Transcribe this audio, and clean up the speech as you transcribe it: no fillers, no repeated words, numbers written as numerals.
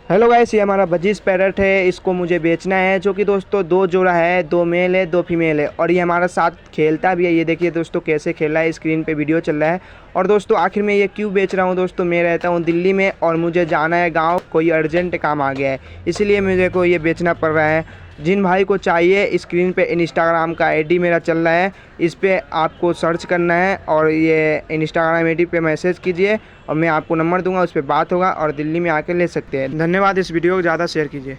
Hello guys, ये हमारा budgies parrot है। इसको मुझे बेचना है, जो कि दोस्तों दो जोड़ा है, दो मेल है दो फीमेल है, और ये हमारा साथ खेलता भी है। ये देखिए दोस्तों कैसे खेल रहा है, स्क्रीन पे वीडियो चल रहा है। और दोस्तों आखिर में ये क्यों बेच रहा हूँ दोस्तों, मैं रहता हूँ दिल्ली में और मुझे जाना है गाँव, कोई अर्जेंट काम आ गया है, इसलिए मुझे को ये बेचना पड़ रहा है। जिन भाई को चाहिए, स्क्रीन पे इंस्टाग्राम का आईडी मेरा चल रहा है, इस पर आपको सर्च करना है और ये इंस्टाग्राम आईडी पे मैसेज कीजिए और मैं आपको नंबर दूंगा, उस पर बात होगा और दिल्ली में आके ले सकते हैं। धन्यवाद। इस वीडियो को ज़्यादा शेयर कीजिए।